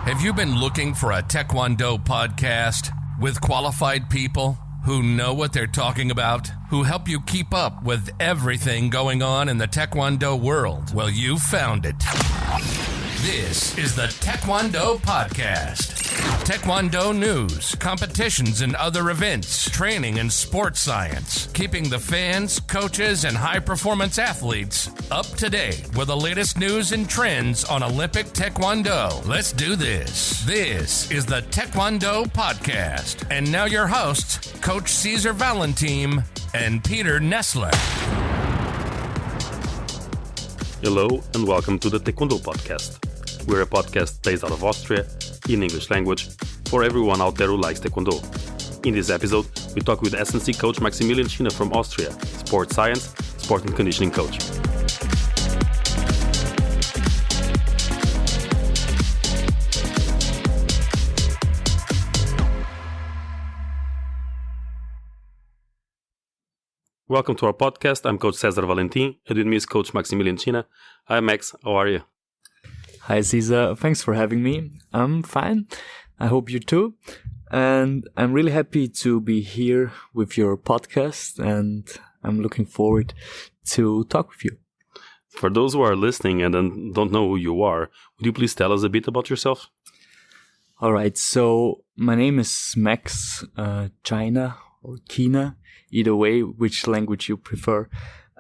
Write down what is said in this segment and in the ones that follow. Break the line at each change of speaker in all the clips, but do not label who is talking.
Have you been looking for a Taekwondo podcast with qualified people who know what they're talking about, who help you keep up with everything going on in the Taekwondo world? Well, you found it. This is the Taekwondo Podcast. Taekwondo news, competitions and other events, training and sports science, keeping the fans, coaches, and high-performance athletes up to date with the latest news and trends on Olympic Taekwondo. Let's do this. This is the Taekwondo Podcast. And now your hosts, Coach César Valentim and Peter Nessler.
Hello and welcome to the Taekwondo Podcast. We're a podcast based out of Austria, in English language, for everyone out there who likes Taekwondo. In this episode, we talk with S&C coach Maximilian Chyna from Austria, sports science, sport and conditioning coach. Welcome to our podcast. I'm Coach César Valentim, and with me is Coach Maximilian Chyna. Hi Max, how are you?
Hi César, thanks for having me. I'm fine. I hope you too. And I'm really happy to be here with your podcast, and I'm looking forward to talk with you.
For those who are listening and don't know who you are, would you please tell us a bit about yourself?
All right, so my name is Max Chyna or Chyna, either way, which language you prefer.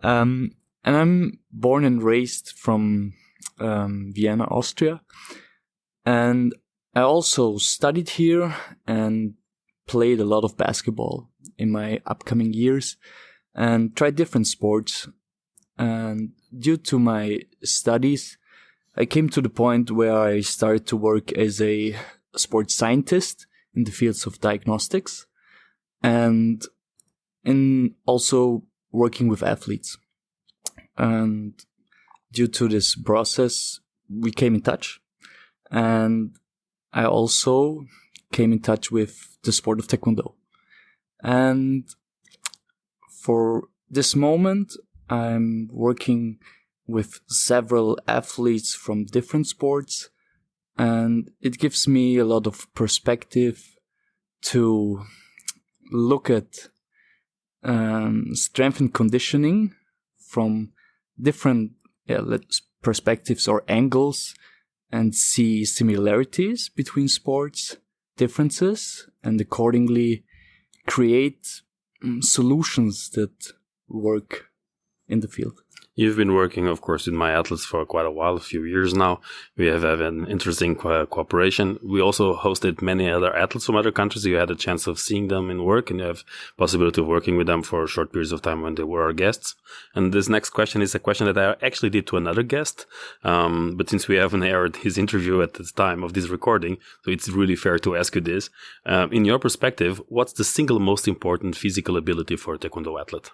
And I'm born and raised from Vienna, Austria. And I also studied here and played a lot of basketball in my upcoming years and tried different sports. And due to my studies, I came to the point where I started to work as a sports scientist in the fields of diagnostics and in also working with athletes. And due to this process, we came in touch. And I also came in touch with the sport of Taekwondo. And for this moment, I'm working with several athletes from different sports. And it gives me a lot of perspective to look at strength and conditioning from different perspectives or angles and see similarities between sports, differences, and accordingly create solutions that work in the field.
You've been working, of course, with my athletes for quite a while, a few years now. We have had an interesting cooperation. We also hosted many other athletes from other countries. You had a chance of seeing them in work, and you have possibility of working with them for short periods of time when they were our guests. And this next question is a question that I actually did to another guest. But since we haven't aired his interview at the time of this recording, so it's really fair to ask you this. In your perspective, what's the single most important physical ability for a Taekwondo athlete?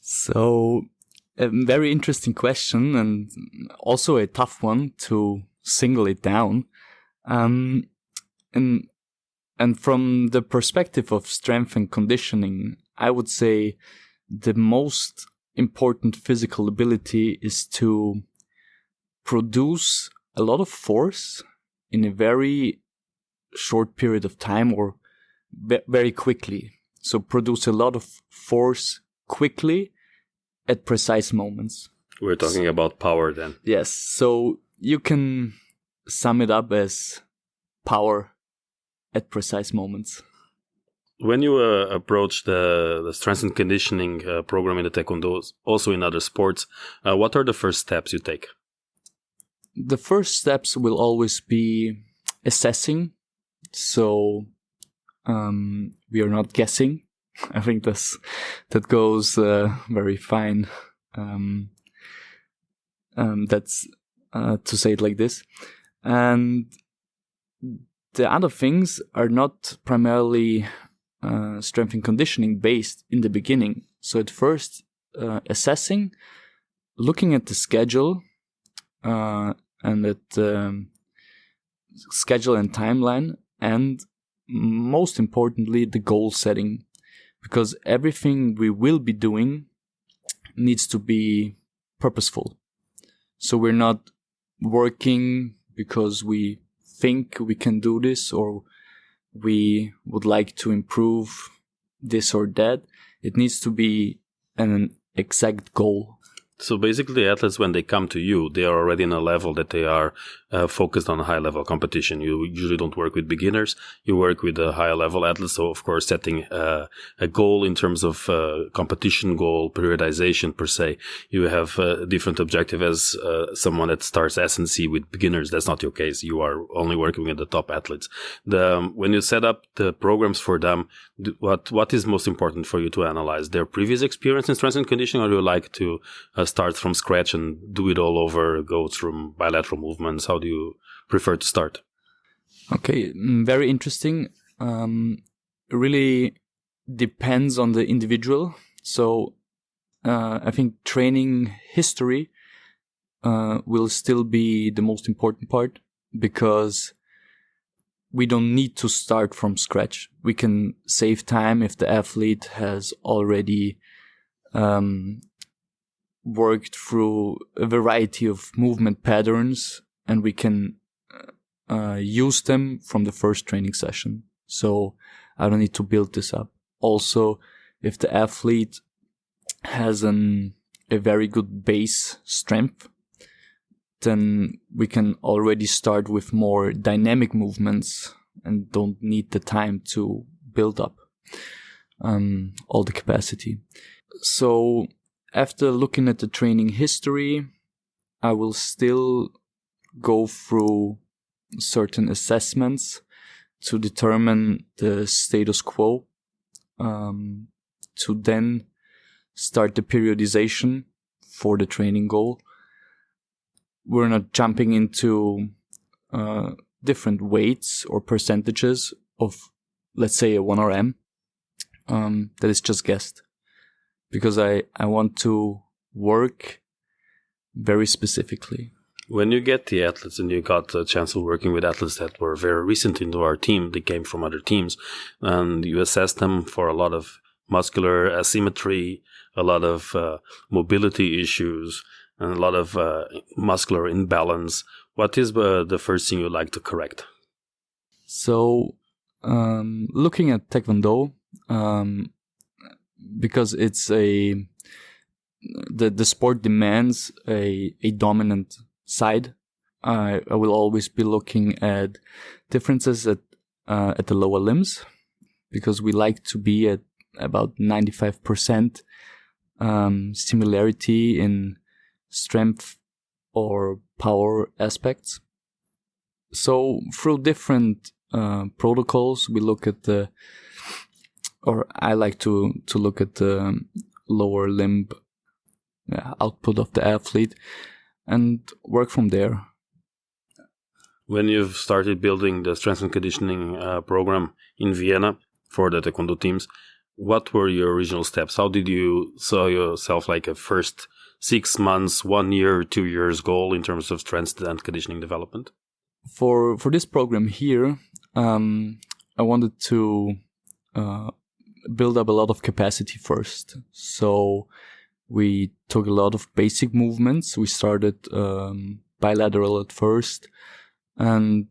So, a very interesting question and also a tough one to single it down. And from the perspective of strength and conditioning, I would say the most important physical ability is to produce a lot of force in a very short period of time or very quickly. So produce a lot of force quickly at precise moments.
We're talking about power then.
Yes, so you can sum it up as power at precise moments.
When you approach the strength and conditioning program in the Taekwondo, also in other sports, what are the first steps you take?
The first steps will always be assessing. So we are not guessing. I think that goes very fine. That's to say it like this. And the other things are not primarily strength and conditioning based in the beginning. So at first, assessing, looking at the schedule, and at schedule and timeline, and most importantly, the goal setting. Because everything we will be doing needs to be purposeful. So we're not working because we think we can do this, or we would like to improve this or that. It needs to be an exact goal.
So basically, athletes, when they come to you, they are already in a level that they are focused on high-level competition. You usually don't work with beginners. You work with a higher-level athletes. So, of course, setting a goal in terms of competition goal, periodization per se. You have a different objective as someone that starts S&C with beginners. That's not your case. You are only working with the top athletes. When you set up the programs for them, what is most important for you to analyze? Their previous experience in strength and conditioning, or do you like to start from scratch and do it all over, go through bilateral movements? How do you prefer to start?
Okay, very interesting. Really depends on the individual. So I think training history will still be the most important part, because we don't need to start from scratch. We can save time if the athlete has already worked through a variety of movement patterns, and we can use them from the first training session. So I don't need to build this up. Also, if the athlete has a very good base strength, then we can already start with more dynamic movements and don't need the time to build up all the capacity. So after looking at the training history, I will still go through certain assessments to determine the status quo, to then start the periodization for the training goal. We're not jumping into different weights or percentages of, let's say, a 1RM. That is just guessed. Because I want to work very specifically.
When you get the athletes, and you got a chance of working with athletes that were very recent into our team, they came from other teams, and you assess them for a lot of muscular asymmetry, a lot of mobility issues, and a lot of muscular imbalance. What is the first thing you like to correct?
So, looking at Taekwondo, because it's the sport demands a dominant side, I will always be looking at differences at the lower limbs, because we like to be at about 95% similarity in strength or power aspects. So through different protocols, we look at I like to look at the lower limb output of the athlete and work from there.
When you've started building the strength and conditioning program in Vienna for the Taekwondo teams, what were your original steps? How did you saw yourself like a first 6 months, 1 year, 2 years goal in terms of strength and conditioning development?
For this program here, I wanted to build up a lot of capacity first. So we took a lot of basic movements. We started bilateral at first and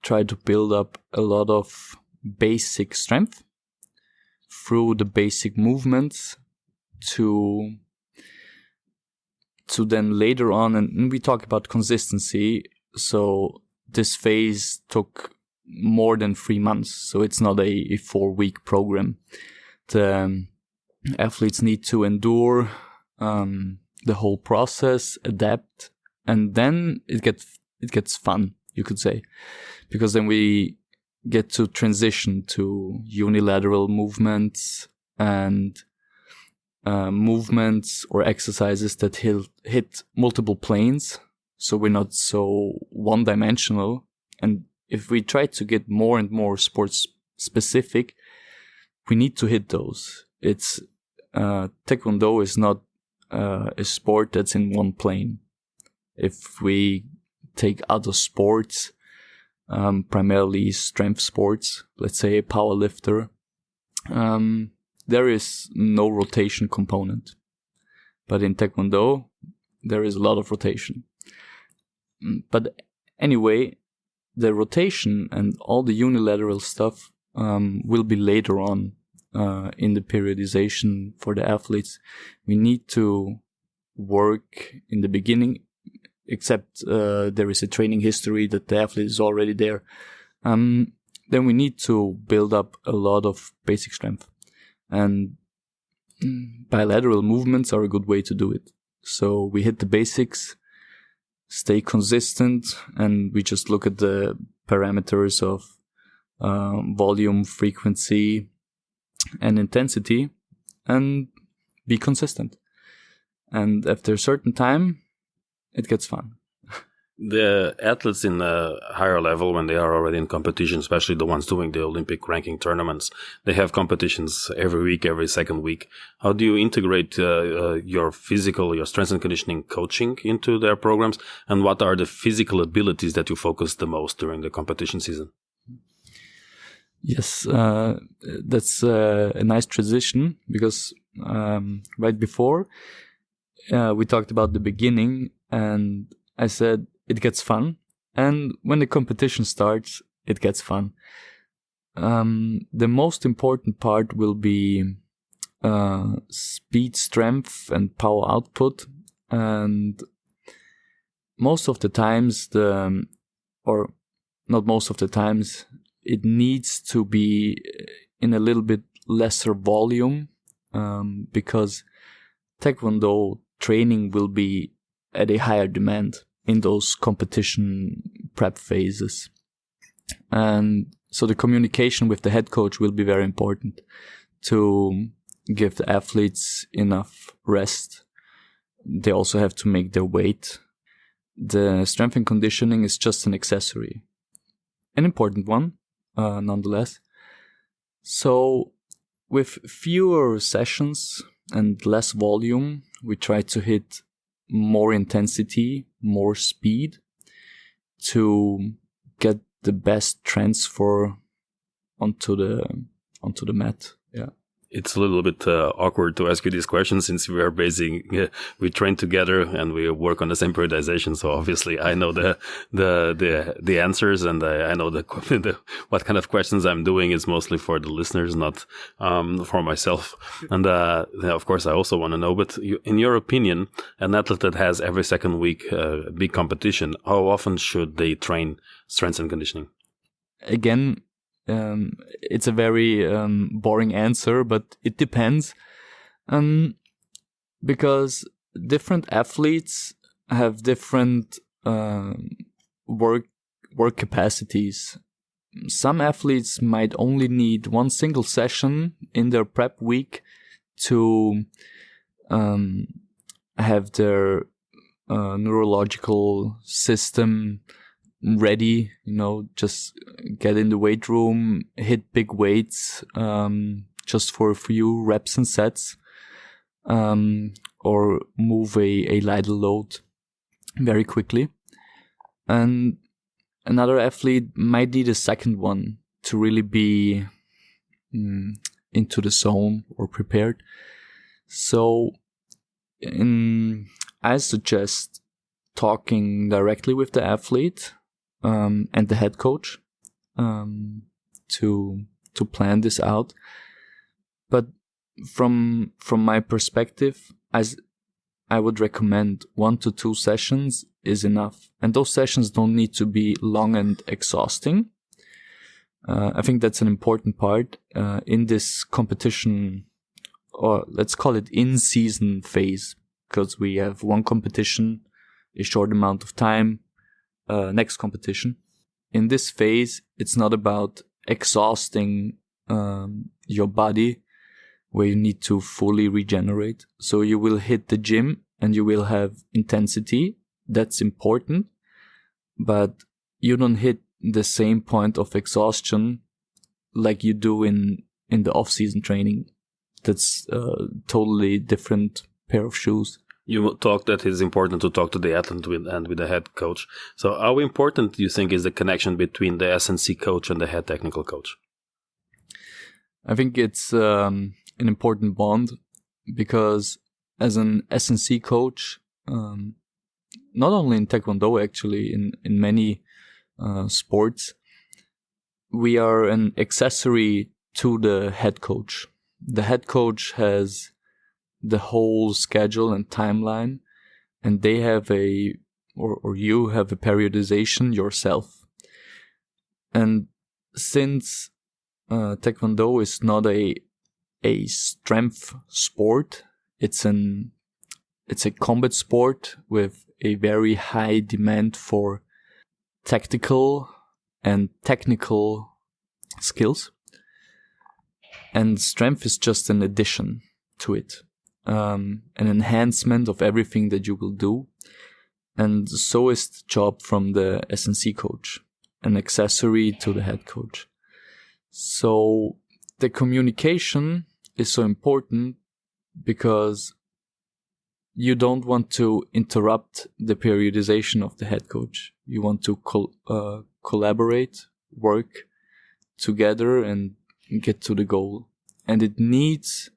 tried to build up a lot of basic strength through the basic movements to then later on, and we talk about consistency. So this phase took more than 3 months. So it's not a 4-week program. The athletes need to endure the whole process, adapt, and then it gets fun, you could say, because then we get to transition to unilateral movements and movements or exercises that hit multiple planes. So we're not so one-dimensional. And if we try to get more and more sports specific, we need to hit those. It's Taekwondo is not a sport that's in one plane. If we take other sports, primarily strength sports, let's say a power lifter, there is no rotation component. But in Taekwondo, there is a lot of rotation. But anyway, the rotation and all the unilateral stuff will be later on in the periodization for the athletes. We need to work in the beginning, except there is a training history that the athlete is already there. Then we need to build up a lot of basic strength. And bilateral movements are a good way to do it. So we hit the basics, stay consistent, and we just look at the parameters of volume, frequency, and intensity, and be consistent. And after a certain time, it gets fun.
The athletes in a higher level, when they are already in competition, especially the ones doing the Olympic ranking tournaments, they have competitions every week, every second week. How do you integrate your strength and conditioning coaching into their programs? And what are the physical abilities that you focus the most during the competition season?
Yes, that's a nice transition, because right before we talked about the beginning, and I said it gets fun, and when the competition starts, it gets fun. The most important part will be speed, strength, and power output, and most of the times, it needs to be in a little bit lesser volume, because Taekwondo training will be at a higher demand in those competition prep phases. And so the communication with the head coach will be very important to give the athletes enough rest. They also have to make their weight. The strength and conditioning is just an accessory, an important one, nonetheless. So with fewer sessions and less volume, we try to hit more intensity, more speed to get the best transfer onto the mat. Yeah.
It's a little bit awkward to ask you these questions, since we train together and we work on the same periodization. So obviously I know the answers, and I know what kind of questions I'm doing is mostly for the listeners, not for myself. And of course I also want to know, but in your opinion, an athlete that has every second week a big competition, how often should they train strength and conditioning?
Again, it's a very boring answer, but it depends, because different athletes have different work capacities. Some athletes might only need one single session in their prep week to have their neurological system ready, just get in the weight room, hit big weights, just for a few reps and sets, or move a lighter load very quickly. And another athlete might need a second one to really be into the zone or prepared. So I suggest talking directly with the athlete and the head coach to plan this out. But from my perspective, as I would recommend 1 to 2 sessions is enough, and those sessions don't need to be long and exhausting. I think that's an important part in this competition, or let's call it in-season phase, because we have one competition, a short amount of time, next competition. In this phase, it's not about exhausting your body, where you need to fully regenerate. So you will hit the gym and you will have intensity. That's important. But you don't hit the same point of exhaustion like you do in the off-season training. That's a totally different pair of shoes.
You talked that it's important to talk to the athlete and with the head coach. So how important do you think is the connection between the S&C coach and the head technical coach?
I think it's an important bond, because as an S&C coach, not only in Taekwondo, actually, in many sports, we are an accessory to the head coach. The head coach has the whole schedule and timeline, and they have or you have a periodization yourself. And since Taekwondo is not a strength sport, it's a combat sport with a very high demand for tactical and technical skills. And strength is just an addition to it, an enhancement of everything that you will do. And so is the job from the S&C coach, an accessory to the head coach. So the communication is so important because you don't want to interrupt the periodization of the head coach. You want to collaborate, work together, and get to the goal. And it needs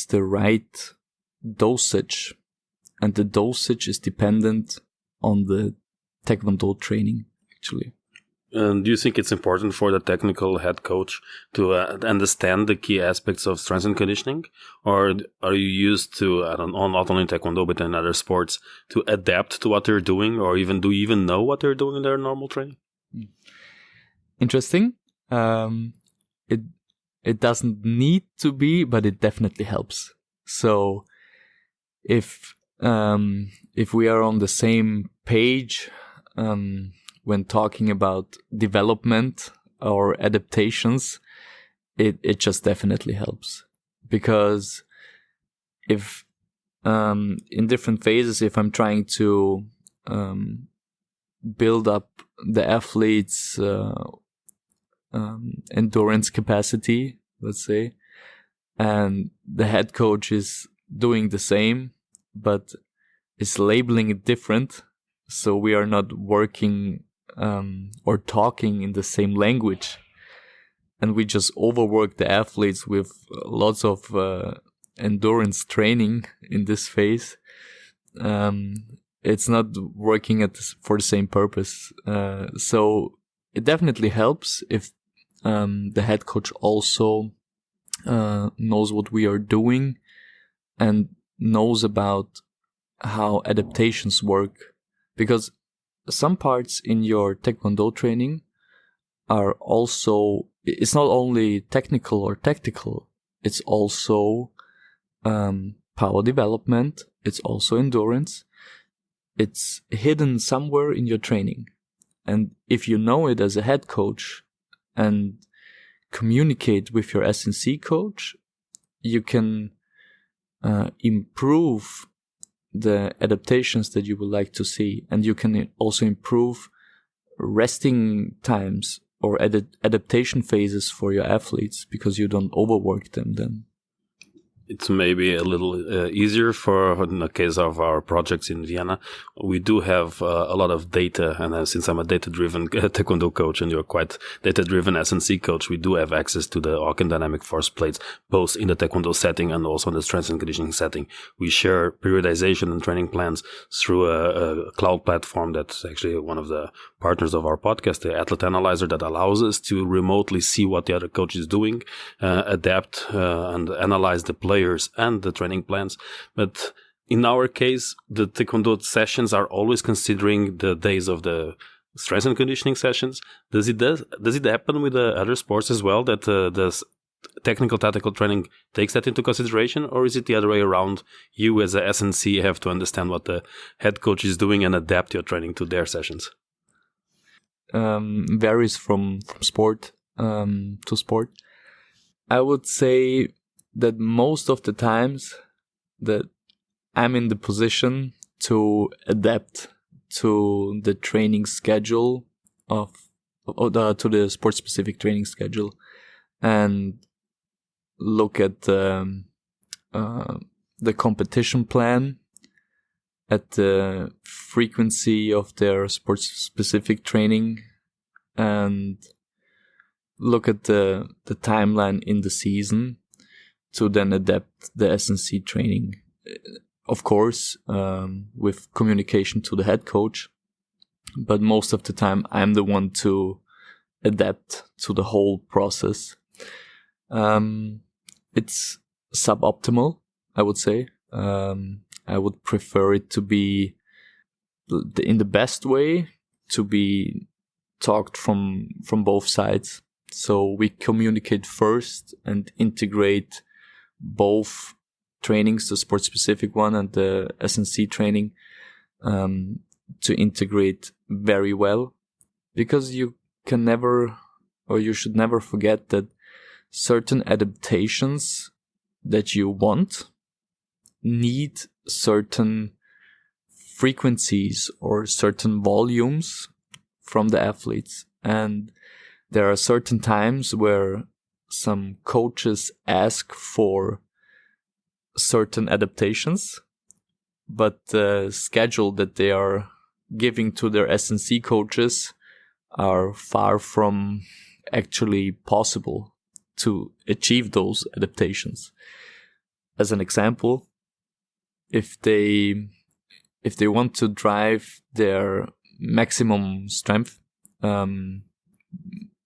the right dosage, and the dosage is dependent on the Taekwondo training, actually.
Do you think it's important for the technical head coach to understand the key aspects of strength and conditioning? Or are you used to, I don't know, not only in Taekwondo but in other sports, to adapt to what they're doing, or even do you even know what they're doing in their normal training?
Interesting. It doesn't need to be, but it definitely helps. So if we are on the same page, when talking about development or adaptations, it just definitely helps. Because if in different phases, if I'm trying to build up the athlete's endurance capacity, let's say, and the head coach is doing the same, but is labeling it different, so we are not working or talking in the same language, and we just overwork the athletes with lots of endurance training in this phase. It's not working for the same purpose. So it definitely helps if the head coach also knows what we are doing and knows about how adaptations work. Because some parts in your Taekwondo training are also, it's not only technical or tactical, it's also power development, it's also endurance. It's hidden somewhere in your training. And if you know it as a head coach and communicate with your S&C coach, you can improve the adaptations that you would like to see. And you can also improve resting times or adaptation phases for your athletes because you don't overwork them then.
It's maybe a little easier for, in the case of our projects in Vienna. We do have a lot of data, and since I'm a data-driven Taekwondo coach and you're quite data-driven S&C coach, we do have access to the Orkan dynamic force plates, both in the Taekwondo setting and also in the strength and conditioning setting. We share periodization and training plans through a cloud platform that's actually one of the partners of our podcast, the Athlete Analyzer, that allows us to remotely see what the other coach is doing, adapt and analyze the players and the training plans. But in our case, the Taekwondo sessions are always considering the days of the strength and conditioning sessions. Does it happen with the other sports as well, that the technical tactical training takes that into consideration, or is it the other way around? You as a S&C have to understand what the head coach is doing and adapt your training to their sessions?
Varies from sport to sport. I would say that most of the times that I'm in the position to adapt to the training schedule to the sport-specific training schedule, and look at the competition plan, at the frequency of their sport-specific training, and look at the timeline in the season to then adapt the S&C training. of course, with communication to the head coach. But most of the time, I'm the one to adapt to the whole process. It's suboptimal, I would say. I would prefer it to be in the best way, to be talked from both sides. So we communicate first and integrate both trainings, the sport-specific one and the SNC training, to integrate very well. Because you can never, or you should never forget that certain adaptations that you want need certain frequencies or certain volumes from the athletes. And there are certain times where some coaches ask for certain adaptations, but the schedule that they are giving to their SNC coaches are far from actually possible to achieve those adaptations. As an example, if they want to drive their maximum strength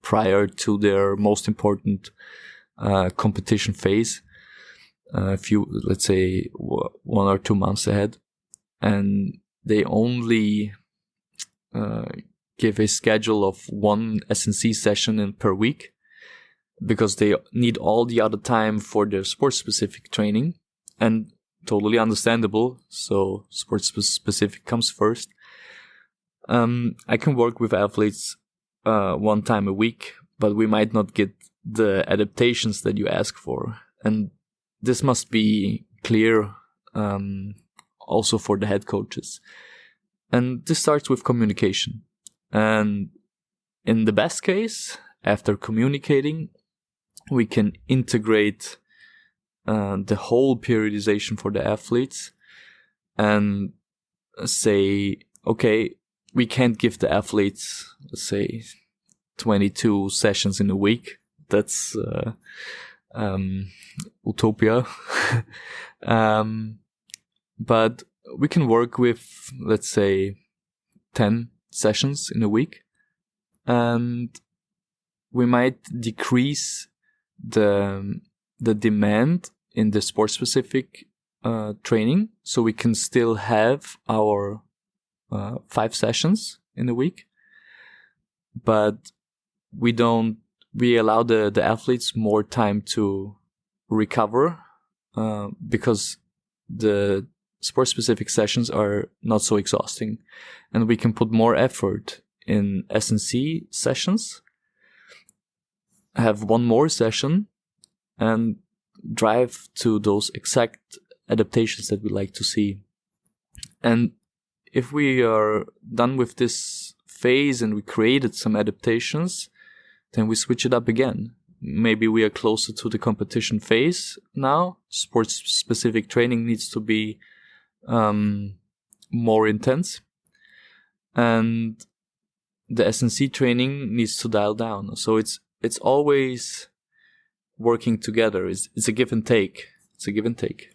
prior to their most important competition phase, let's say 1 or 2 months ahead, and they only give a schedule of 1 SNC session per week, because they need all the other time for their sport-specific training, and totally understandable, so sport-specific comes first. I can work with athletes 1 time a week, but we might not get the adaptations that you ask for. And this must be clear also for the head coaches. And this starts with communication. And in the best case, after communicating, we can integrate the whole periodization for the athletes and say, okay, we can't give the athletes, let's say, 22 sessions in a week. That's utopia. But we can work with, let's say, 10 sessions in a week. And we might decrease the demand in the sport-specific training, so we can still have our 5 sessions in a week, but we allow the athletes more time to recover, because the sport-specific sessions are not so exhausting, and we can put more effort in SNC sessions, have 1 more session, and drive to those exact adaptations that we like to see. And if we are done with this phase and we created some adaptations, then we switch it up again. Maybe we are closer to the competition phase now. Sports-specific training needs to be more intense. And the SNC training needs to dial down. So it's always working together. It's a give and take. It's a give and take.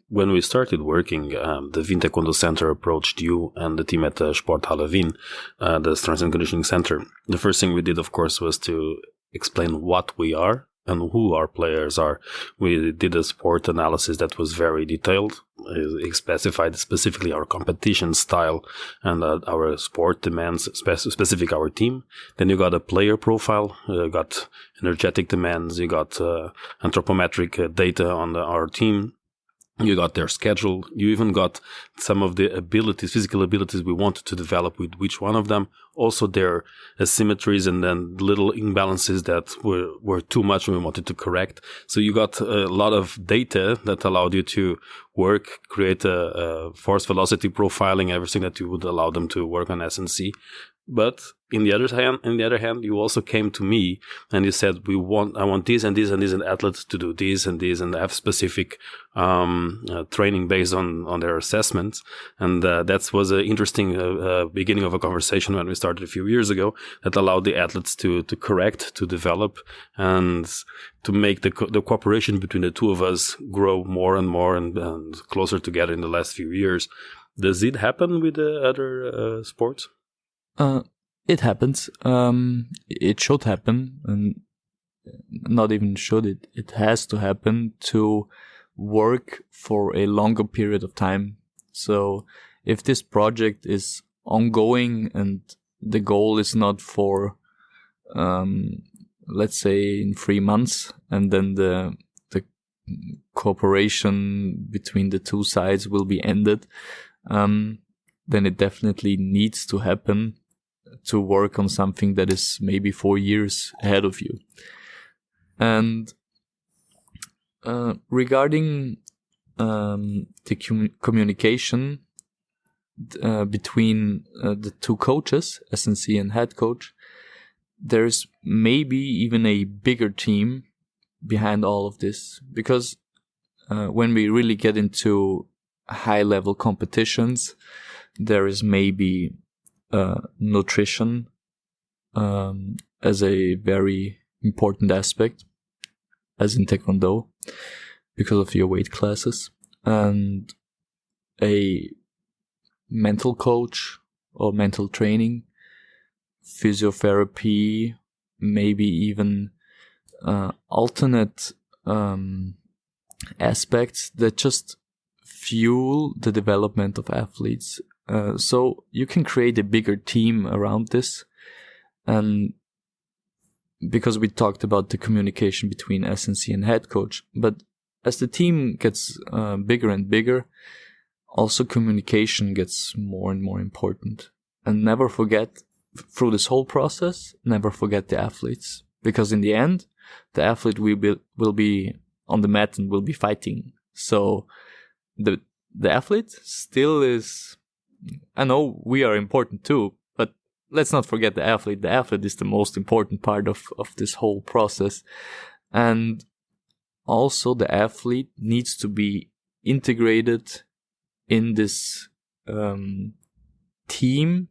When we started working, the Wien Taekwondo Centre approached you and the team at the Sporthalle Wien, the strength and conditioning center. The first thing we did, of course, was to explain what we are and who our players are. We did a sport analysis that was very detailed. It specified specifically our competition style and our sport demands, specific our team. Then you got a player profile, you got energetic demands, you got anthropometric data on our team. You got their schedule. You even got some of the abilities, physical abilities we wanted to develop with which one of them. Also their asymmetries and then little imbalances that were too much and we wanted to correct. So you got a lot of data that allowed you to work, create a force velocity profiling, everything that you would allow them to work on SNC. But on the other hand, you also came to me and you said, I want these and these and these and athletes to do this and this and have specific training based on their assessments. And that was an interesting beginning of a conversation when we started a few years ago that allowed the athletes to correct, to develop, and to make the cooperation between the two of us grow more and more and closer together in the last few years. Does it happen with the other sports?
It happens. It should happen, and not even should it. It has to happen to work for a longer period of time. So if this project is ongoing and the goal is not for, let's say, in 3 months, and then the cooperation between the two sides will be ended, then it definitely needs to happen to work on something that is maybe 4 years ahead of you. And regarding the communication between the two coaches, SNC and head coach, there's maybe even a bigger team behind all of this, because when we really get into high-level competitions, there is maybe nutrition as a very important aspect, as in Taekwondo, because of your weight classes, and a mental coach or mental training, physiotherapy, maybe even alternate aspects that just fuel the development of athletes. So you can create a bigger team around this. And because we talked about the communication between SNC and head coach, but as the team gets bigger and bigger, also communication gets more and more important. And never forget, through this whole process, never forget the athletes. Because in the end, the athlete will be on the mat and will be fighting. So the athlete still is, I know we are important too, but let's not forget the athlete. The athlete is the most important part of this whole process. And also the athlete needs to be integrated in this team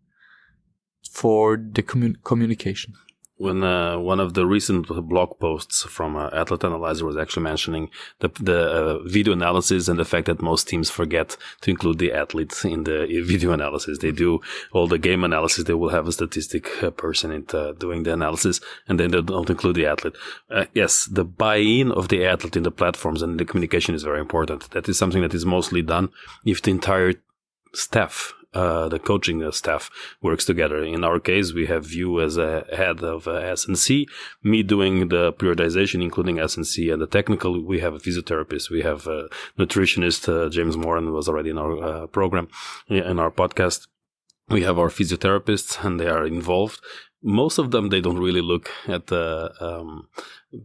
for the communication.
When one of the recent blog posts from Athlete Analyzer was actually mentioning the video analysis and the fact that most teams forget to include the athletes in the video analysis. They do all the game analysis. They will have a statistic person doing the analysis, and then they don't include the athlete. Yes, the buy-in of the athlete in the platforms and the communication is very important. That is something that is mostly done if the entire staff, the coaching staff, works together. In our case, we have you as a head of SNC, me doing the periodization, including SNC, and the technical. We have a physiotherapist, we have a nutritionist, James Moran was already in our program, in our podcast. We have our physiotherapists, and they are involved. Most of them, they don't really look at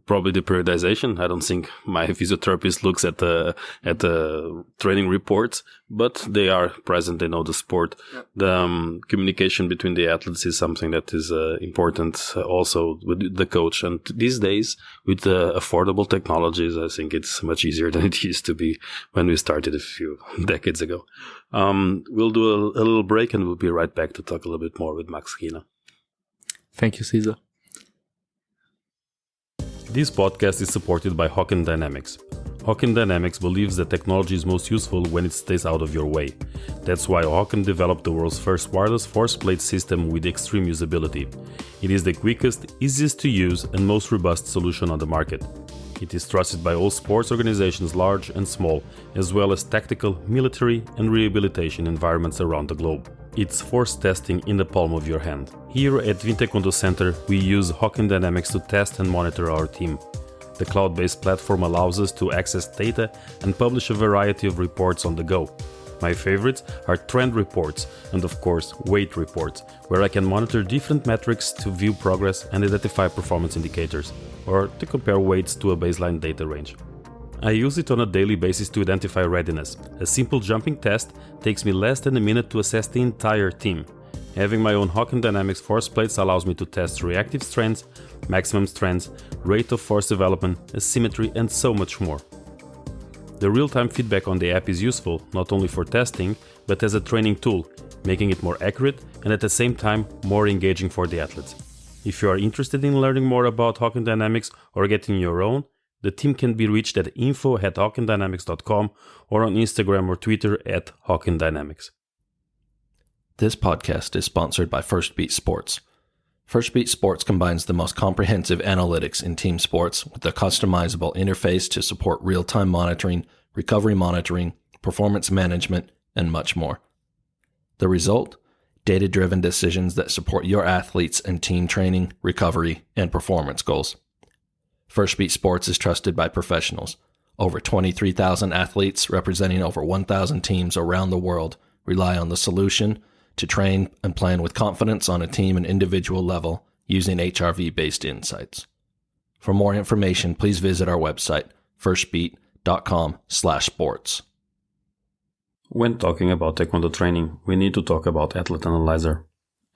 probably the periodization. I don't think my physiotherapist looks at the training reports, but they are present. They know the sport. Yep. The communication between the athletes is something that is important also with the coach. And these days, with the affordable technologies, I think it's much easier than it used to be when we started a few decades ago. We'll do a little break, and we'll be right back to talk a little bit more with Max Chyna.
Thank you, César.
This podcast is supported by Hawken Dynamics. Hawken Dynamics believes that technology is most useful when it stays out of your way. That's why Hawken developed the world's first wireless force plate system with extreme usability. It is the quickest, easiest to use, and most robust solution on the market. It is trusted by all sports organizations, large and small, as well as tactical, military, and rehabilitation environments around the globe. It's force testing in the palm of your hand. Here at Wien Taekwondo Centre, we use Hawken Dynamics to test and monitor our team. The cloud-based platform allows us to access data and publish a variety of reports on the go. My favorites are trend reports and, of course, weight reports, where I can monitor different metrics to view progress and identify performance indicators, or to compare weights to a baseline data range. I use it on a daily basis to identify readiness. A simple jumping test takes me less than a minute to assess the entire team. Having my own Hawken Dynamics force plates allows me to test reactive strengths, maximum strengths, rate of force development, asymmetry, and so much more. The real-time feedback on the app is useful not only for testing, but as a training tool, making it more accurate and at the same time more engaging for the athletes. If you are interested in learning more about Hawken Dynamics or getting your own, The team can be reached at info@hawkindynamics.com or on Instagram or Twitter @hawkindynamics.
This podcast is sponsored by First Beat Sports. First Beat Sports combines the most comprehensive analytics in team sports with a customizable interface to support real-time monitoring, recovery monitoring, performance management, and much more. The result? Data-driven decisions that support your athletes and team training, recovery, and performance goals. First Beat Sports is trusted by professionals. Over 23,000 athletes representing over 1,000 teams around the world rely on the solution to train and plan with confidence on a team and individual level using HRV-based insights. For more information, please visit our website, firstbeat.com/sports.
When talking about Taekwondo training, we need to talk about Athlete Analyzer.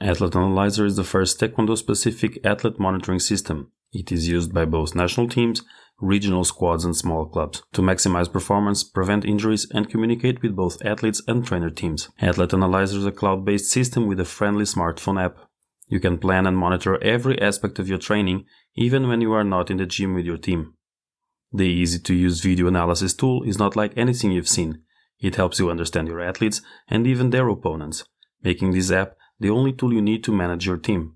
Athlete Analyzer is the first Taekwondo-specific athlete monitoring system. It is used by both national teams, regional squads and small clubs to maximize performance, prevent injuries and communicate with both athletes and trainer teams. Athlete Analyzer is a cloud-based system with a friendly smartphone app. You can plan and monitor every aspect of your training, even when you are not in the gym with your team. The easy-to-use video analysis tool is not like anything you've seen. It helps you understand your athletes and even their opponents, making this app the only tool you need to manage your team.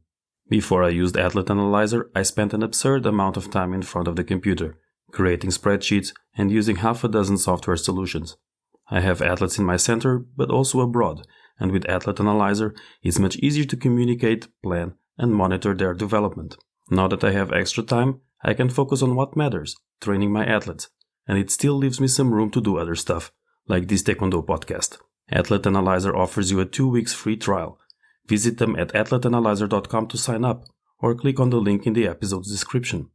Before I used Athlete Analyzer, I spent an absurd amount of time in front of the computer, creating spreadsheets and using half a dozen software solutions. I have athletes in my center, but also abroad, and with Athlete Analyzer, it's much easier to communicate, plan, and monitor their development. Now that I have extra time, I can focus on what matters, training my athletes, and it still leaves me some room to do other stuff, like this Taekwondo podcast. Athlete Analyzer offers you a 2 weeks free trial. Visit them at athleteanalyzer.com to sign up, or click on the link in the episode's description.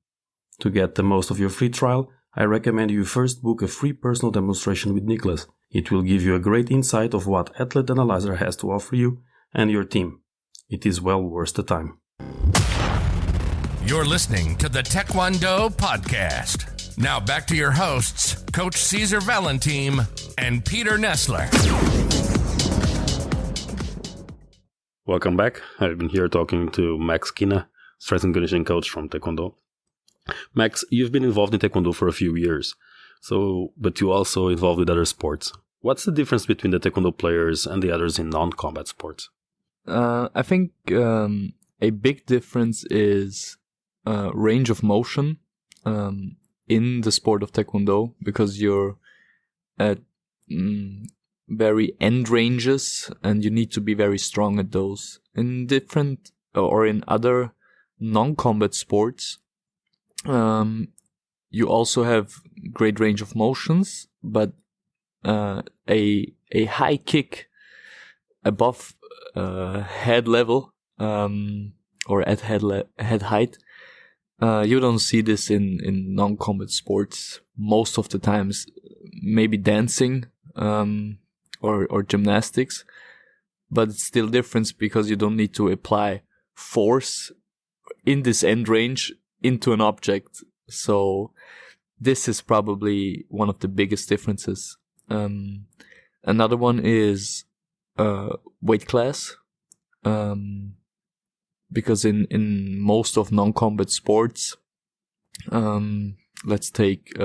To get the most of your free trial, I recommend you first book a free personal demonstration with Nicholas. It will give you a great insight of what Athlete Analyzer has to offer you and your team. It is well worth the time.
You're listening to the Taekwondo Podcast. Now back to your hosts, Coach César Valentim and Peter Nessler.
Welcome back. I've been here talking to Max Chyna, strength and conditioning coach from Taekwondo. Max, you've been involved in Taekwondo for a few years, but you also involved with other sports. What's the difference between the Taekwondo players and the others in non-combat sports?
I think a big difference is range of motion in the sport of Taekwondo, because you're at very end ranges and you need to be very strong at those. In different or in other non-combat sports, you also have great range of motions, but a high kick above head level or at head height, you don't see this in non-combat sports most of the times. Maybe dancing or gymnastics, but it's still different because you don't need to apply force in this end range into an object. So this is probably one of the biggest differences. Another one is weight class, because in most of non-combat sports, let's take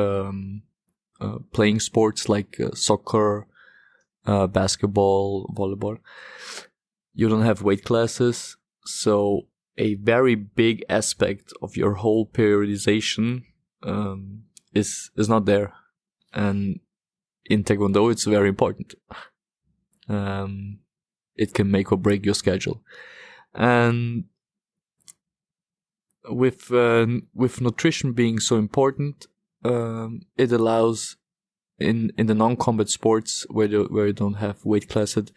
playing sports like soccer, basketball, volleyball, you don't have weight classes, so a very big aspect of your whole periodization is not there, and in Taekwondo it's very important. It can make or break your schedule, and with nutrition being so important, it allows in the non-combat sports where you don't have weight classes,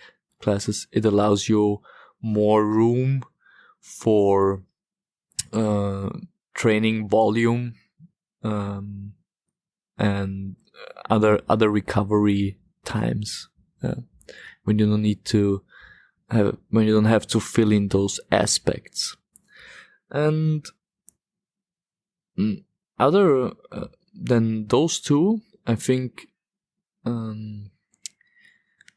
it allows you more room for training volume and other recovery times, when you don't have to fill in those aspects. And other than those two, I think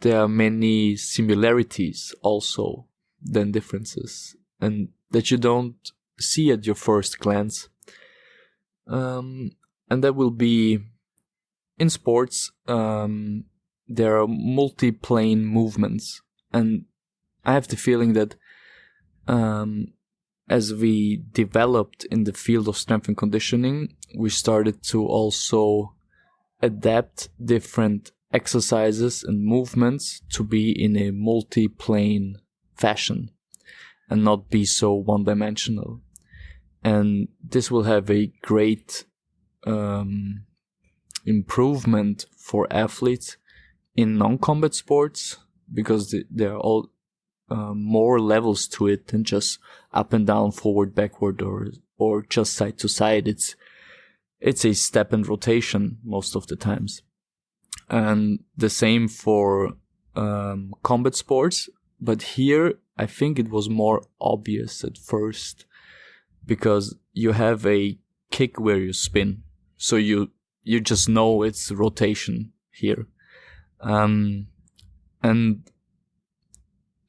there are many similarities also than differences, and that you don't see at your first glance. that will be in sports. There are multi-plane movements, and I have the feeling that as we developed in the field of strength and conditioning, we started to also adapt different exercises and movements to be in a multi-plane fashion and not be so one-dimensional. And this will have a great improvement for athletes in non-combat sports, because there are all more levels to it than just up and down, forward, backward, or just side to side. It's a step and rotation most of the times. And the same for combat sports. But here, I think it was more obvious at first, because you have a kick where you spin. So you just know it's rotation here. And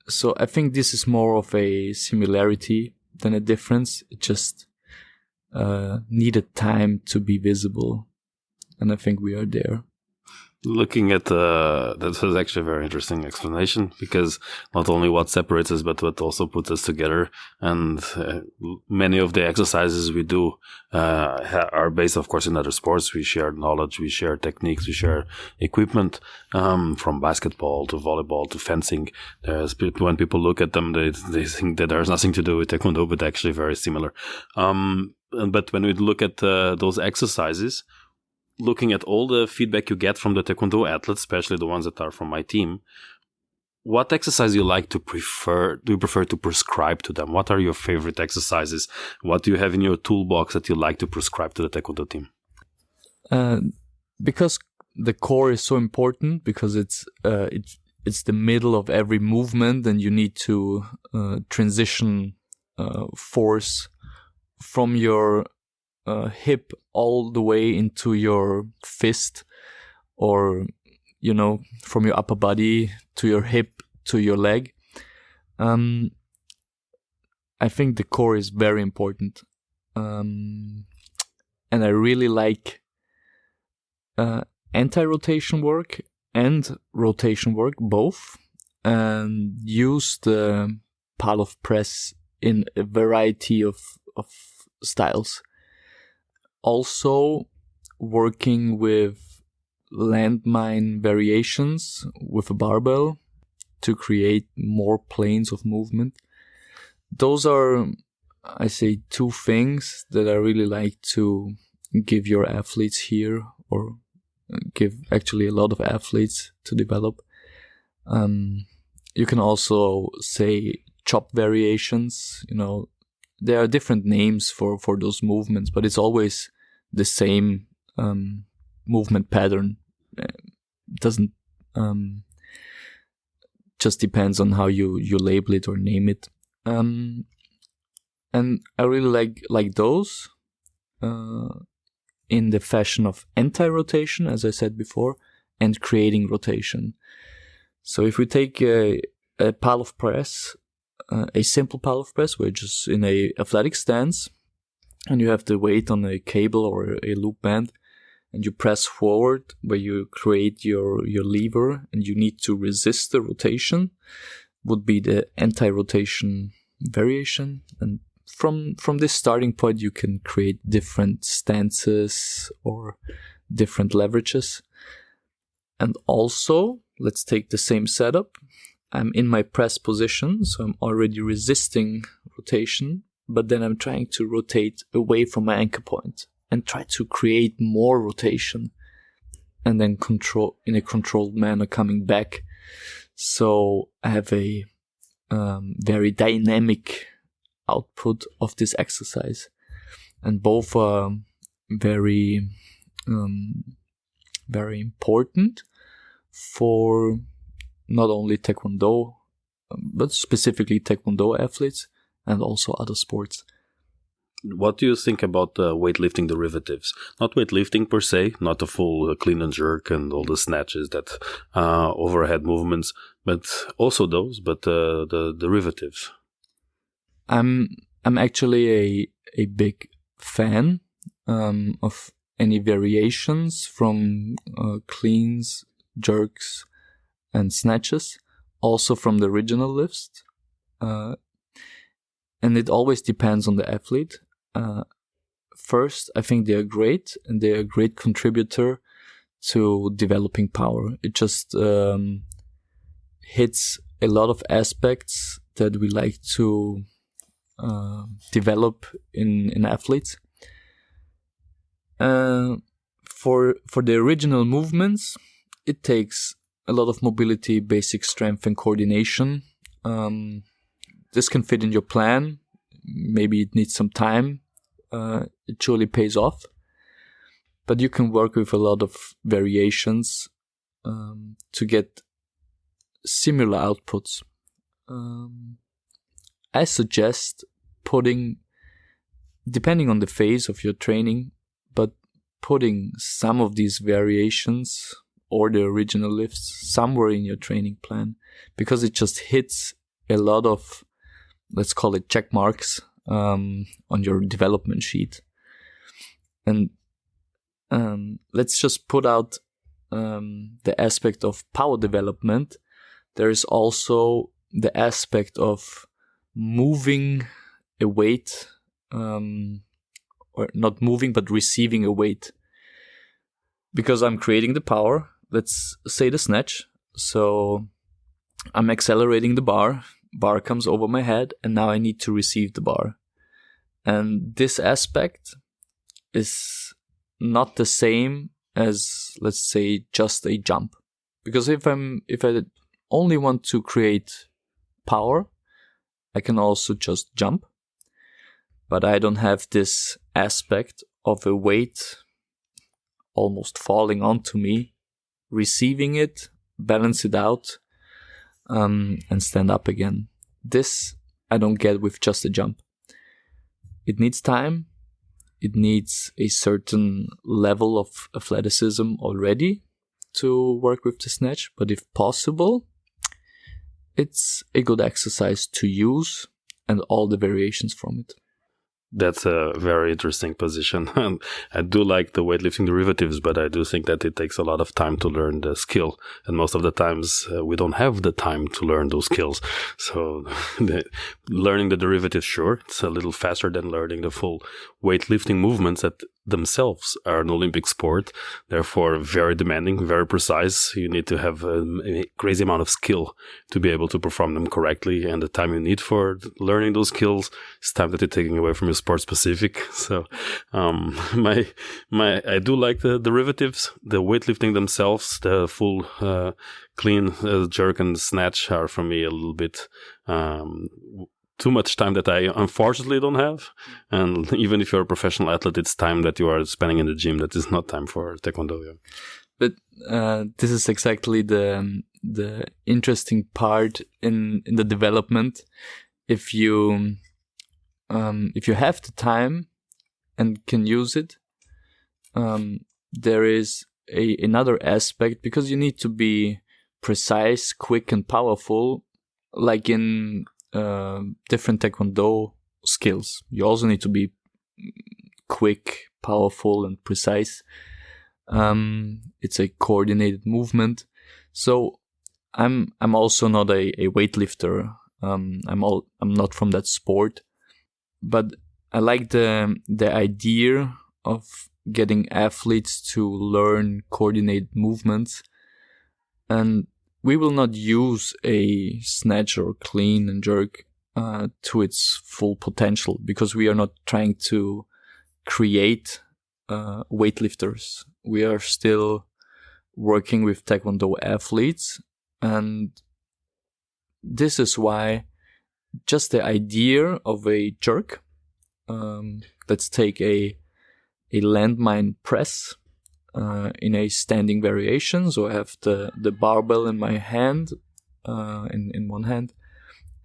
so I think this is more of a similarity than a difference. It just needed time to be visible. And I think we are there.
Looking at that was actually a very interesting explanation, because not only what separates us, but what also puts us together. And many of the exercises we do are based, of course, in other sports. We share knowledge, we share techniques, we share equipment, from basketball to volleyball to fencing. When people look at them, they think that there's nothing to do with Taekwondo, but actually very similar. But when we look at those exercises, looking at all the feedback you get from the Taekwondo athletes, especially the ones that are from my team, what exercise do you prefer to prescribe to them? What are your favorite exercises? What do you have in your toolbox that you like to prescribe to the Taekwondo team?
Because the core is so important, because it's the middle of every movement, and you need to transition force from your hip all the way into your fist, or from your upper body to your hip to your leg. I think the core is very important, and I really like anti-rotation work and rotation work both, and use the Pallof press in a variety of styles. Also working with landmine variations with a barbell to create more planes of movement. Those are, I say, two things that I really like to give your athletes here, or give actually a lot of athletes to develop. You can also say chop variations. There are different names for those movements, but it's always the same movement pattern. Doesn't just depends on how you label it or name it. And I really like those in the fashion of anti-rotation, as I said before, and creating rotation. So if we take a Pallof press, a simple Pallof press, where just in a athletic stance, and you have the weight on a cable or a loop band, and you press forward where you create your lever, and you need to resist the rotation, would be the anti-rotation variation. And from this starting point, you can create different stances or different leverages. And also, let's take the same setup. I'm in my press position, so I'm already resisting rotation, but then I'm trying to rotate away from my anchor point and try to create more rotation, and then in a controlled manner coming back. So I have a very dynamic output of this exercise, and both are very very important for not only Taekwondo, but specifically Taekwondo athletes, and also other sports.
What do you think about weightlifting derivatives? Not weightlifting per se, not a full clean and jerk and all the snatches, that overhead movements, but also those, but the derivatives.
I'm actually a big fan of any variations from cleans, jerks, and snatches, also from the original lifts. And it always depends on the athlete. First, I think they are great, and they're a great contributor to developing power. It just hits a lot of aspects that we like to develop in athletes. For the original movements, it takes a lot of mobility, basic strength, and coordination. This can fit in your plan. Maybe it needs some time. It surely pays off. But you can work with a lot of variations to get similar outputs. I suggest putting, depending on the phase of your training, but putting some of these variations or the original lifts somewhere in your training plan, because it just hits a lot of, let's call it, check marks on your development sheet. And let's just put out the aspect of power development. There is also the aspect of moving a weight, or not moving, but receiving a weight. Because I'm creating the power, let's say the snatch. So I'm accelerating the bar comes over my head, and now I need to receive the bar. And this aspect is not the same as, let's say, just a jump. Because if I only want to create power, I can also just jump. But I don't have this aspect of a weight almost falling onto me, receiving it, balance it out, and stand up again. This I don't get with just a jump. It needs time. It needs a certain level of athleticism already to work with the snatch. But if possible, it's a good exercise to use and all the variations from it.
That's a very interesting position. And I do like the weightlifting derivatives, but I do think that it takes a lot of time to learn the skill. And most of the times we don't have the time to learn those skills. So learning the derivatives, sure, it's a little faster than learning the full weightlifting movements that themselves are an Olympic sport. Therefore, very demanding, very precise. You need to have a crazy amount of skill to be able to perform them correctly. And the time you need for learning those skills is time that you're taking away from your sport specific. So, I do like the derivatives, the weightlifting themselves, the full, clean jerk and snatch are for me a little bit, too much time that I unfortunately don't have. And even if you're a professional athlete, it's time that you are spending in the gym. That is not time for Taekwondo. Yeah.
But this is exactly the interesting part in the development. If you have the time and can use it, there is another aspect, because you need to be precise, quick, and powerful, like in different Taekwondo skills. You also need to be quick, powerful, and precise. It's a coordinated movement. So I'm also not a weightlifter. I'm not from that sport, but I like the idea of getting athletes to learn coordinated movements. And we will not use a snatch or clean and jerk to its full potential, because we are not trying to create weightlifters. We are still working with Taekwondo athletes, and this is why just the idea of a jerk, let's take a landmine press in a standing variation. So I have the barbell in my hand, in one hand,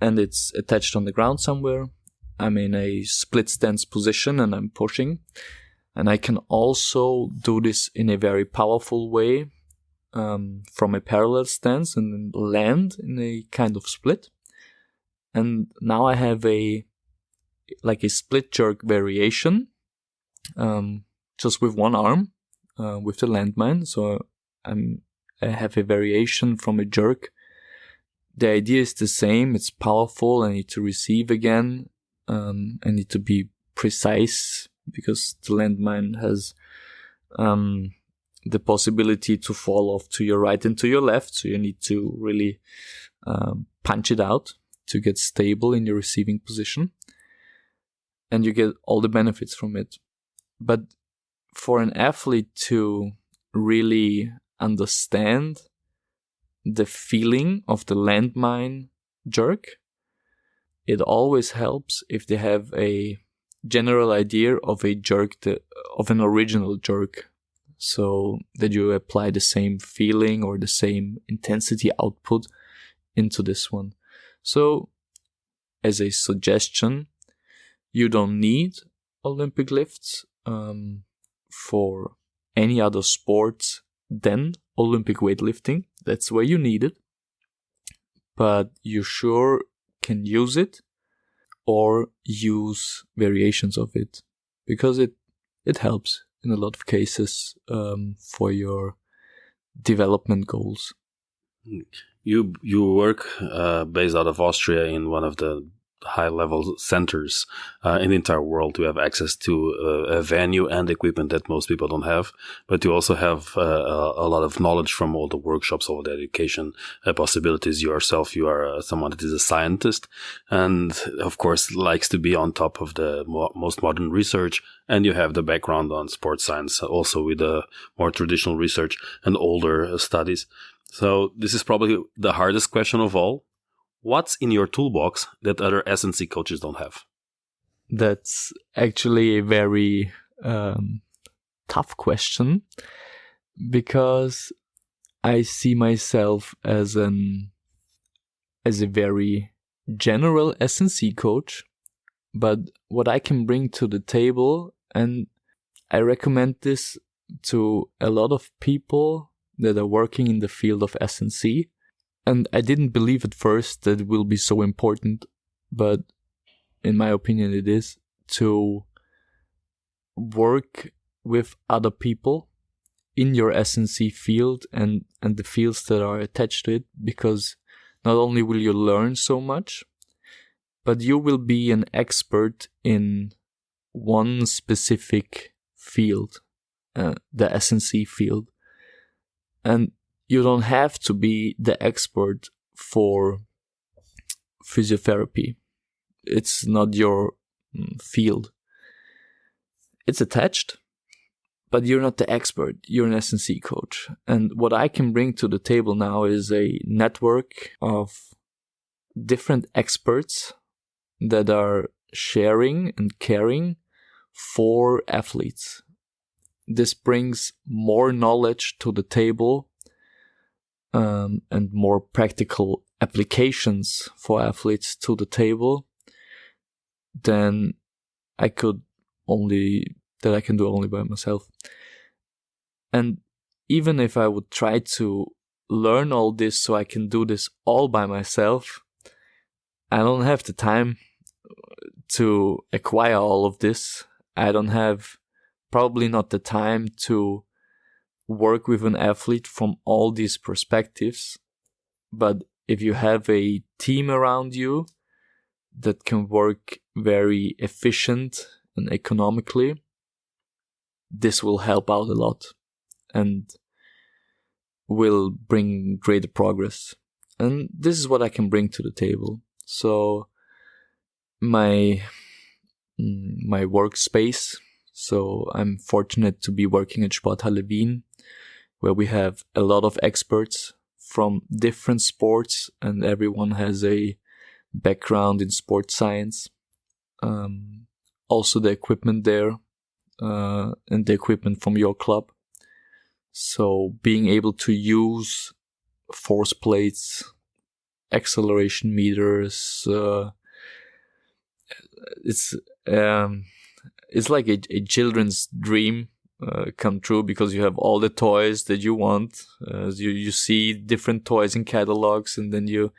and it's attached on the ground somewhere. I'm in a split stance position and I'm pushing. And I can also do this in a very powerful way, from a parallel stance, and then land in a kind of split. And now I have a split jerk variation, just with one arm, with the landmine. So I have a variation from a jerk. The idea is the same. It's powerful. I need to receive again. I need to be precise because the landmine has the possibility to fall off to your right and to your left. So you need to really punch it out to get stable in your receiving position. And you get all the benefits from it. But for an athlete to really understand the feeling of the landmine jerk, it always helps if they have a general idea of a jerk, of an original jerk, so that you apply the same feeling or the same intensity output into this one. So, as a suggestion, you don't need Olympic lifts for any other sports than Olympic weightlifting. That's where you need it. But you sure can use it or use variations of it, because it helps in a lot of cases for your development goals.
You work based out of Austria in one of the high-level centers in the entire world. You have access to a venue and equipment that most people don't have, but you also have a lot of knowledge from all the workshops, all the education possibilities. You are someone that is a scientist and, of course, likes to be on top of the most modern research, and you have the background on sports science, also with the more traditional research and older studies. So this is probably the hardest question of all. What's in your toolbox that other S&C coaches don't have?
That's actually a very tough question, because I see myself as a very general S&C coach, but what I can bring to the table, and I recommend this to a lot of people that are working in the field of S&C. And I didn't believe at first that it will be so important, but in my opinion it is, to work with other people in your S&C field and the fields that are attached to it, because not only will you learn so much, but you will be an expert in one specific field, the S&C field. And you don't have to be the expert for physiotherapy. It's not your field. It's attached, but you're not the expert. You're an S&C coach. And what I can bring to the table now is a network of different experts that are sharing and caring for athletes. This brings more knowledge to the table and more practical applications for athletes to the table than I can do only by myself. And even if I would try to learn all this so I can do this all by myself, I don't have the time to acquire all of this. I don't have probably not the time to work with an athlete from all these perspectives. But if you have a team around you that can work very efficient and economically, this will help out a lot and will bring greater progress. And this is what I can bring to the table. So my workspace, so I'm fortunate to be working at Sporthalle Wien, where we have a lot of experts from different sports, and everyone has a background in sports science. Also the equipment there, and the equipment from your club. So being able to use force plates, acceleration meters, it's like a children's dream come true, because you have all the toys that you want. You see different toys in catalogs, and then you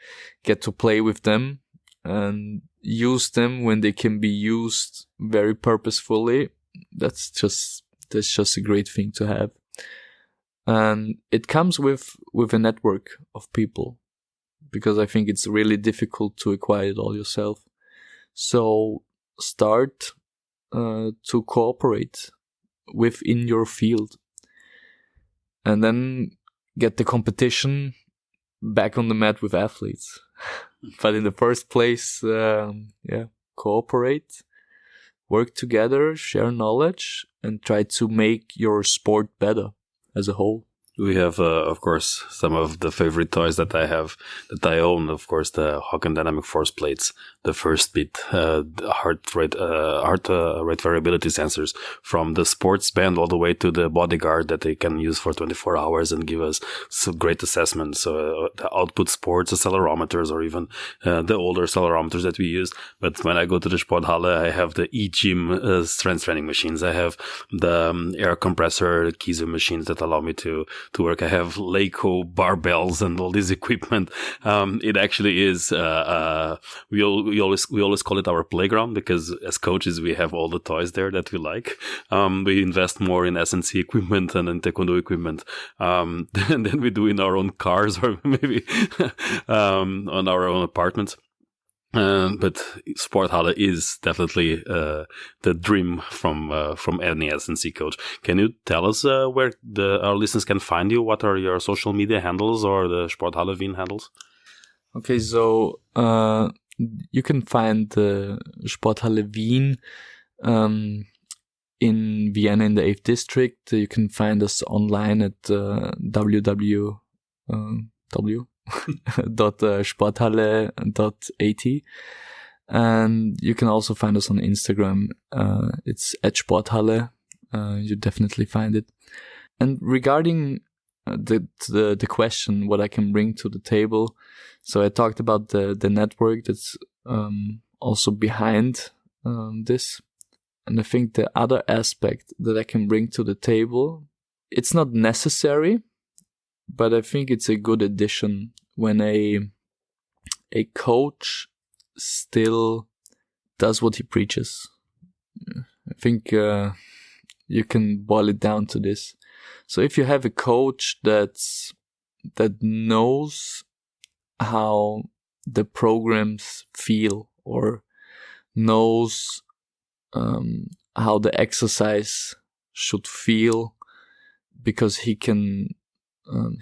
get to play with them and use them when they can be used very purposefully. That's just that's just a great thing to have. And it comes with a network of people, because I think it's really difficult to acquire it all yourself. So start to cooperate within your field, and then get the competition back on the mat with athletes. But in the first place, cooperate, work together, share knowledge, and try to make your sport better as a whole.
We have, of course, some of the favorite toys that I own. Of course, the Hawken Dynamic Force Plates, the First Beat, the heart rate variability sensors, from the sports band all the way to the bodyguard that they can use for 24 hours and give us some great assessments. So the output sports accelerometers, or even the older accelerometers that we use. But when I go to the Sporthalle, I have the e-gym strength training machines. I have the air compressor Kiese machines that allow me to work. I have Leico barbells and all this equipment. It actually is, we always call it our playground, because as coaches, we have all the toys there that we like. We invest more in S&C equipment and in Taekwondo equipment, than we do in our own cars, or maybe, on our own apartments. But Sporthalle is definitely the dream from any S&C coach. Can you tell us where our listeners can find you? What are your social media handles or the Sporthalle Wien handles?
Okay, so you can find the Sporthalle Wien in Vienna in the 8th district. You can find us online at www.sporthalle.at, and you can also find us on Instagram. It's @Sporthalle. You definitely find it. And regarding the question, what I can bring to the table, so I talked about the network that's also behind this, and I think the other aspect that I can bring to the table, it's not necessary, but I think it's a good addition when a coach still does what he preaches. I think you can boil it down to this. So if you have a coach that knows how the programs feel, or knows how the exercise should feel, because he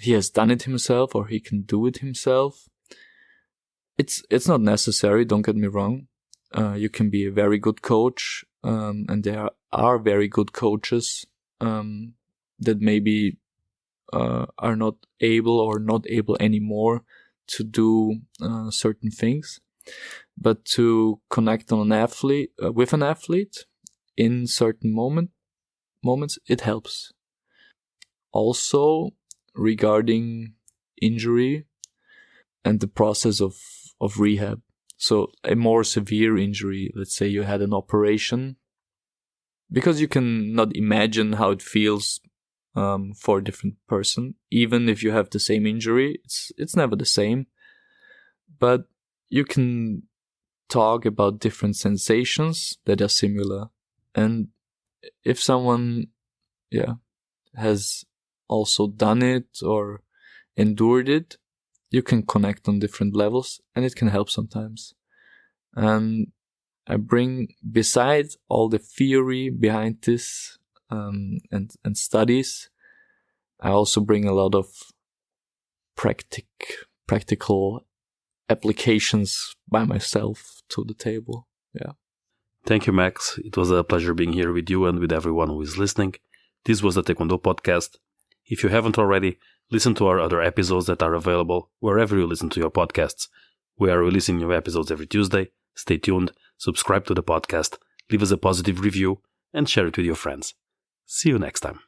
has done it himself, or he can do it himself. It's not necessary, don't get me wrong. You can be a very good coach, and there are very good coaches that maybe are not able anymore to do certain things. But to connect on with an athlete in certain moments, it helps. Also, regarding injury and the process of rehab. So a more severe injury, let's say you had an operation, because you can not imagine how it feels for a different person. Even if you have the same injury, it's never the same. But you can talk about different sensations that are similar. And if someone, has also done it or endured it, you can connect on different levels, and it can help sometimes. And I bring, besides all the theory behind this and studies, I also bring a lot of practical applications by myself to the table. Yeah.
Thank you, Max. It was a pleasure being here with you and with everyone who is listening. This was the Taekwondo Podcast. If you haven't already, listen to our other episodes that are available wherever you listen to your podcasts. We are releasing new episodes every Tuesday. Stay tuned, subscribe to the podcast, leave us a positive review, and share it with your friends. See you next time.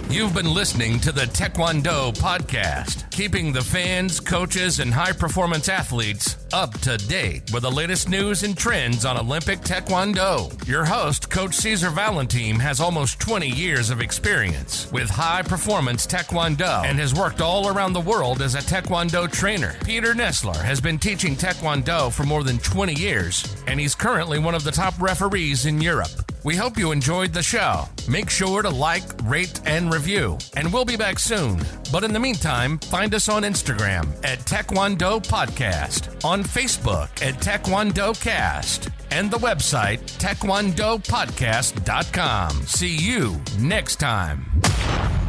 You've been listening to the Taekwondo Podcast, keeping the fans, coaches, and high-performance athletes up to date with the latest news and trends on Olympic Taekwondo. Your host, Coach César Valentim, has almost 20 years of experience with high-performance Taekwondo and has worked all around the world as a Taekwondo trainer. Peter Nessler has been teaching Taekwondo for more than 20 years, and he's currently one of the top referees in Europe. We hope you enjoyed the show. Make sure to like, rate, and review. And we'll be back soon. But in the meantime, find us on Instagram at Taekwondo Podcast, on Facebook at Taekwondo Cast, and the website taekwondopodcast.com. See you next time.